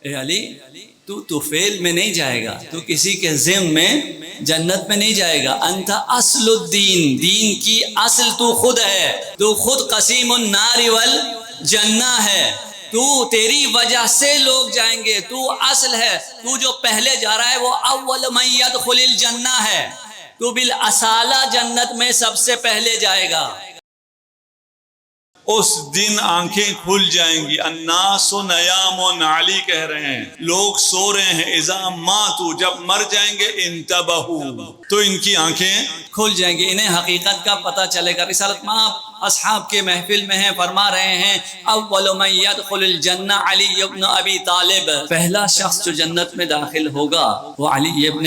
اے علی تو طفیل میں نہیں جائے گا، تو کسی کے ضمن میں جنت میں نہیں جائے گا۔ انت اصل الدین، دین کی اصل تو خود ہے، تو خود قسیم النار والجنہ ہے، تو تیری وجہ سے لوگ جائیں گے، تو اصل ہے، تو جو پہلے جا رہا ہے وہ اول من يدخل الجنہ ہے، تو بالاصالہ جنت میں سب سے پہلے جائے گا۔ اس دن آنکھیں کھل جائیں گی۔ الناس نیام، علی کہہ رہے ہیں لوگ سو رہے ہیں، اذا ماتوا، جب مر جائیں گے، انتبہوا، تو ان کی آنکھیں کھل جائیں گے، انہیں حقیقت کا پتہ چلے گا۔ رسالت مآب اصحاب کے محفل میں ہیں، فرما رہے ہیں اول من يدخل الجنہ علی ابن ابی طالب، پہلا شخص جو جنت میں داخل ہوگا وہ علی ابن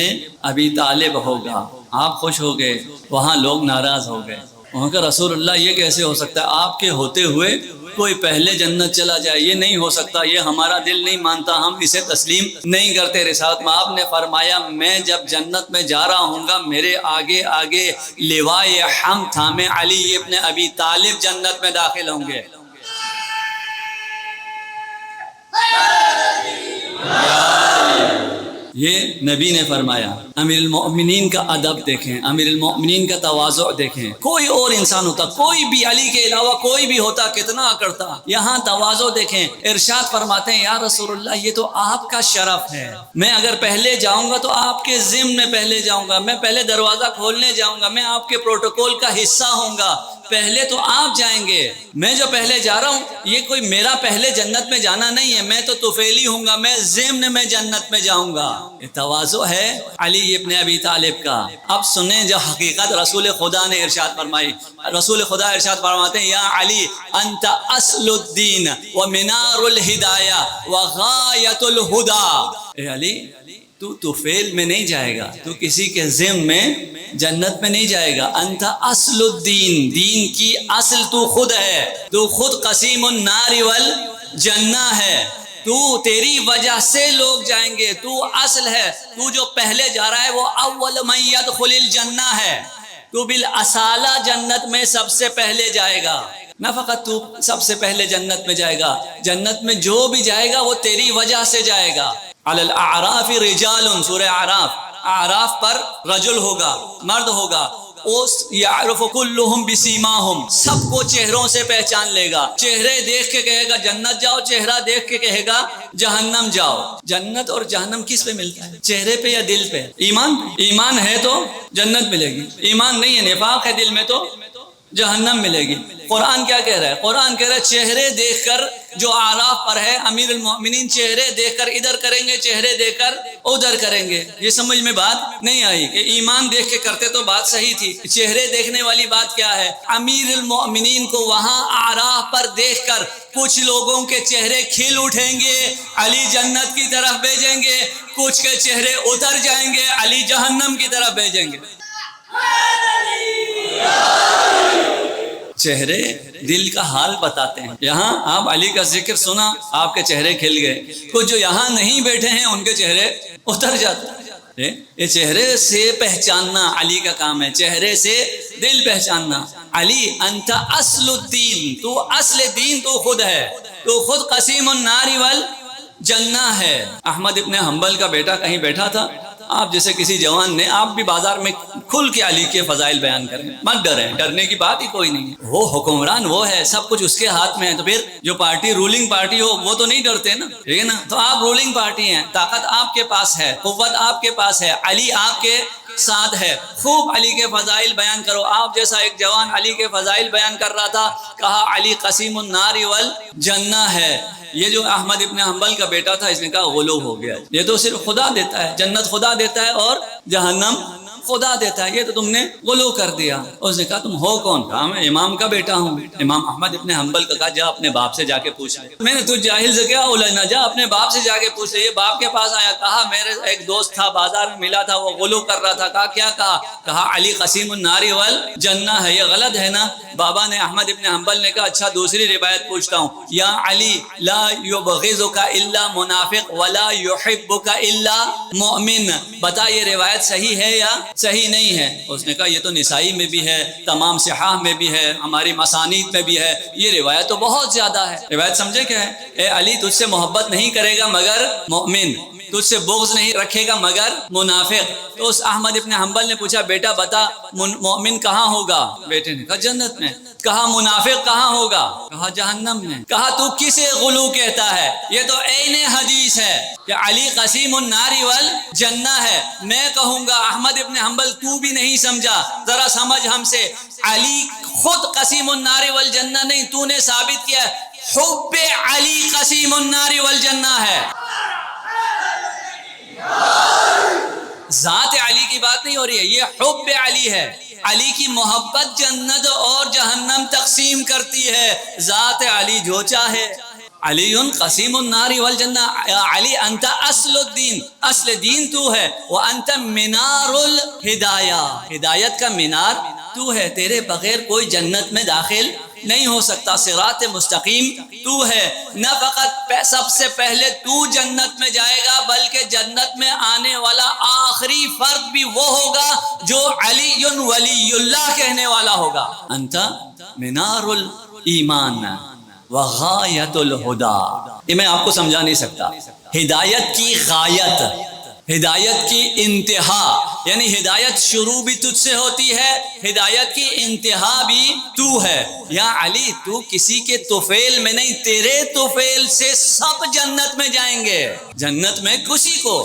ابی طالب ہوگا۔ آپ خوش ہو گئے، وہاں لوگ ناراض ہو گئے، وہاں کا رسول اللہ یہ کیسے ہو سکتا ہے، آپ کے ہوتے ہوئے کوئی پہلے جنت چلا جائے، یہ نہیں ہو سکتا، یہ ہمارا دل نہیں مانتا، ہم اسے تسلیم نہیں کرتے۔ رسالت میں آپ نے فرمایا میں جب جنت میں جا رہا ہوں گا، میرے آگے آگے لوائے حمد تھامے علی ابن ابی طالب جنت میں داخل ہوں گے۔ یہ نبی نے فرمایا۔ امیر المؤمنین کا ادب دیکھیں، امیر المؤمنین کا تواضع دیکھیں، کوئی اور انسان ہوتا، کوئی بھی علی کے علاوہ کوئی بھی ہوتا کتنا کرتا، یہاں تواضع دیکھیں۔ ارشاد فرماتے ہیں یا رسول اللہ یہ تو آپ کا شرف ہے، میں اگر پہلے جاؤں گا تو آپ کے ضمن میں پہلے جاؤں گا، میں پہلے دروازہ کھولنے جاؤں گا، میں آپ کے پروٹوکول کا حصہ ہوں گا، پہلے تو آپ جائیں گے، میں جو پہلے جا رہا ہوں یہ کوئی میرا پہلے جنت میں جانا نہیں ہے، میں تو طفیلی ہوں گا، میں ضمن میں جنت میں جاؤں گا۔ یہ تواضع ہے علی ابن ابی طالب کا۔ اب سنیں جو حقیقت رسول خدا نے ارشاد فرمائی، رسول خدا ارشاد فرماتے ہیں یا علی انت اصل الدین ومنار الہدایہ وغایۃ الہدی، اے علی تو طفیل میں نہیں جائے گا، تو کسی کے ضمن میں جنت میں نہیں جائے گا۔ انت اصل الدین، دین کی اصل تو خود ہے، تو خود قسیم النار والجنہ ہے، تو تیری وجہ سے لوگ جائیں گے، تو اصل ہے، تو جو پہلے جا رہا ہے وہ اول من يدخل الجنہ ہے، تو بالاصالہ جنت میں سب سے پہلے جائے گا۔ نہ فقط تو سب سے پہلے جنت میں جائے گا، جنت میں جو بھی جائے گا وہ تیری وجہ سے جائے گا۔ علی الاعراف رجال، سورہ اعراف، اعراف پر رجل ہوگا، مرد ہوگا، یعرف کلہم بسیماہم، سب کو چہروں سے پہچان لے گا، چہرے دیکھ کے کہے گا جنت جاؤ، چہرہ دیکھ کے کہے گا جہنم جاؤ۔ جنت اور جہنم کس پہ ملتا ہے، چہرے پہ یا دل پہ؟ ایمان ہے تو جنت ملے گی، ایمان نہیں ہے، نفاق ہے دل میں تو جہنم ملے گی۔ قرآن کیا کہہ رہا ہے؟ قرآن کہہ رہا ہے چہرے دیکھ کر، جو اعراف پر ہے امیر المؤمنین چہرے دیکھ کر ادھر کریں گے، چہرے دیکھ کر ادھر کریں گے۔ یہ سمجھ میں بات نہیں آئی کہ ایمان دیکھ کے کرتے تو بات صحیح تھی، چہرے دیکھنے والی بات کیا ہے؟ امیر المؤمنین کو وہاں اعراف پر دیکھ کر کچھ لوگوں کے چہرے کھل اٹھیں گے، علی جنت کی طرف بھیجیں گے، کچھ کے چہرے اتر جائیں گے، علی جہنم کی طرف بھیجیں گے۔ چہرے دل کا حال بتاتے ہیں، یہاں آپ علی کا ذکر سنا، آپ کے چہرے کھل گئے، کچھ جو یہاں نہیں بیٹھے ہیں ان کے چہرے اتر جاتے ہیں۔ یہ چہرے سے پہچاننا علی کا کام ہے، چہرے سے دل پہچاننا۔ علی انت اصل الدین، تو اصل دین تو خود ہے، تو خود قسیم النار والجنہ ہے۔ احمد ابن حنبل کا بیٹا کہیں بیٹھا تھا، آپ جیسے کسی جوان نے، آپ بھی بازار میں کھل کے علی کے فضائل بیان کریں، مت ڈریں، ڈرنے کی بات ہی کوئی نہیں ہے، وہ حکمران وہ ہے، سب کچھ اس کے ہاتھ میں ہے، تو پھر جو پارٹی رولنگ پارٹی ہو وہ تو نہیں ڈرتے نا، ٹھیک ہے نا؟ تو آپ رولنگ پارٹی ہیں، طاقت آپ کے پاس ہے، قوت آپ کے پاس ہے، علی آپ کے ساتھ ہے، خوب علی کے فضائل بیان کرو۔ آپ جیسا ایک جوان علی کے فضائل بیان کر رہا تھا، کہا علی قسیم النار والجنہ ہے۔ یہ جو احمد ابن حنبل کا بیٹا تھا، اس نے کہا غلو ہو گیا، یہ تو صرف خدا دیتا ہے، جنت خدا دیتا ہے اور جہنم خدا دیتا ہے، یہ تو تم نے غلو کر دیا۔ اس نے کہا تم ہو کون؟ کہا میں امام کا بیٹا ہوں۔ امام احمد ابن حنبل کا کہا جا اپنے باپ سے جا کے پوچھ لے۔ میں نے تو جاہل سے کیا الجھنا، جا اپنے باپ سے جا کے پوچھ لے۔ یہ باپ کے پاس آیا، کہا میرے ایک دوست تھا، بازار میں ملا تھا، وہ غلو کر رہا تھا۔ کہا کیا کہا؟ کہا علی قسیم النار والجنہ ہے، یہ غلط ہے نا؟ بابا نے احمد ابن حنبل نے کہا اچھا دوسری روایت پوچھتا ہوں، یا علی لا یبغضک الا منافق ولا یحبک الا مؤمن، بتا یہ روایت صحیح ہے یا صحیح نہیں ہے. اس نے کہا یہ تو نسائی میں بھی ہے، تمام صحاح میں بھی ہے، ہماری مسانید میں بھی ہے، یہ روایت تو بہت زیادہ ہے. روایت سمجھے کیا ہے؟ اے علی تجھ سے محبت نہیں کرے گا مگر مومن، تجھ سے بغض نہیں رکھے گا مگر منافق. تو اس احمد ابن حنبل نے پوچھا بیٹا بتا مومن کہاں ہوگا؟ بیٹے نے کہا جنت میں. کہا منافق کہاں ہوگا؟ کہا جہنم میں. کہا تو کسے غلو کہتا ہے؟ یہ تو عین حدیث ہے کہ علی قسیم النار والجنہ ہے. میں کہوں گا احمد ابن حنبل تو بھی نہیں سمجھا، ذرا سمجھ ہم سے. علی خود قسیم النار والجنہ نہیں، تو نے ثابت کیا حب علی قسیم النار والجنہ ہے. ذات علی کی بات نہیں ہو رہی ہے، یہ حب علی ہے. علی کی محبت جنت اور جہنم تقسیم کرتی ہے. ذات علی جو چاہے. علی قسیم النار والجنہ. علی انت اصل الدین، اصل دین تو ہے. وانت منار الہدایہ، ہدایت کا مینار تو ہے. تیرے بغیر کوئی جنت میں داخل نہیں ہو سکتا. صراط مستقیم تو ہے. نہ فقط سب سے پہلے تو جنت میں جائے گا بلکہ جنت میں آنے والا آخری فرد بھی وہ ہوگا جو علی ولی اللہ کہنے والا ہوگا. انت منار الایمان وغایت الہدا. یہ میں آپ کو سمجھا نہیں سکتا. ہدایت کی غایت، ہدایت کی انتہا، یعنی ہدایت شروع بھی تجھ سے ہوتی ہے، ہدایت کی انتہا بھی تو ہے. یا علی تو کسی کے طفیل میں نہیں، تیرے طفیل سے سب جنت میں جائیں گے. جنت میں کسی کو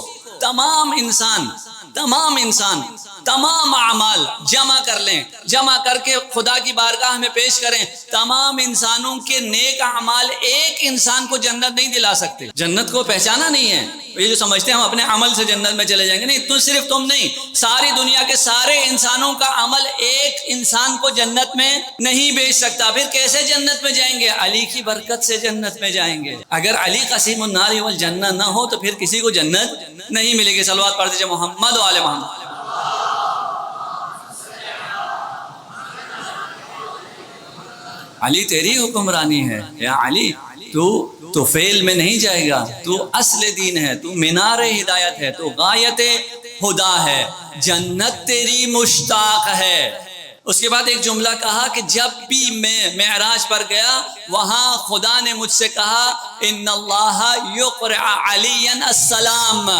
تمام انسان تمام اعمال جمع کر لیں، جمع کر کے خدا کی بارگاہ میں پیش کریں، تمام انسانوں کے نیک اعمال ایک انسان کو جنت نہیں دلا سکتے. جنت کو پہچانا نہیں ہے. یہ جو سمجھتے ہیں ہم اپنے عمل سے جنت میں چلے جائیں گے، نہیں. تو صرف تم نہیں، ساری دنیا کے سارے انسانوں کا عمل ایک انسان کو جنت میں نہیں بھیج سکتا. پھر کیسے جنت میں جائیں گے؟ علی کی برکت سے جنت میں جائیں گے. اگر علی قسیم النار والجنہ نہ ہو تو پھر کسی کو جنت نہیں ملے گی. صلوات پڑھ دیجئے محمد و آل محمد. علی تیری حکمرانی ہے. یا علی تو فیل میں نہیں جائے گا، تو اصل دین ہے، تو مینار ہدایت ہے، تو غایت خدا ہے. جنت تیری مشتاق ہے. اس کے بعد ایک جملہ کہا کہ جب بھی میں معراج پر گیا وہاں خدا نے مجھ سے کہا ان اللہ یقرع علی السلام.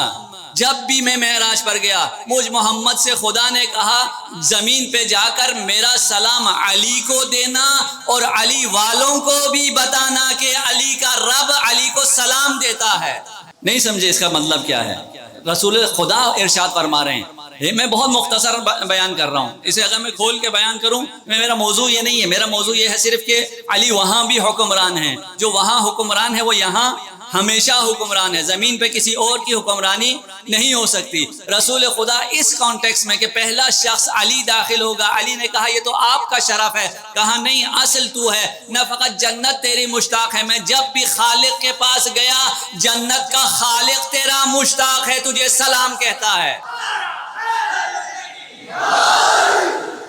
جب بھی میں معراج پر گیا مجھ محمد سے خدا نے کہا زمین پہ جا کر میرا سلام علی کو دینا اور علی والوں کو بھی بتانا کہ علی کا رب علی کو سلام دیتا ہے. نہیں سمجھے اس کا مطلب کیا ہے؟ رسول خدا ارشاد فرما رہے ہیں. میں بہت مختصر بیان کر رہا ہوں، اسے اگر میں کھول کے بیان کروں میرا موضوع یہ نہیں ہے. میرا موضوع یہ ہے صرف کہ علی وہاں بھی حکمران ہیں، جو وہاں حکمران ہے وہ یہاں ہمیشہ حکمران ہے. زمین پہ کسی اور کی حکمرانی نہیں ہو سکتی. رسول خدا اس کانٹیکس میں کہ پہلا شخص علی داخل ہوگا، علی نے کہا یہ تو آپ کا شرف ہے. کہا نہیں، اصل تو ہے. نہ فقط جنت تیری مشتاق ہے، میں جب بھی خالق کے پاس گیا جنت کا خالق تیرا مشتاق ہے، تجھے سلام کہتا ہے.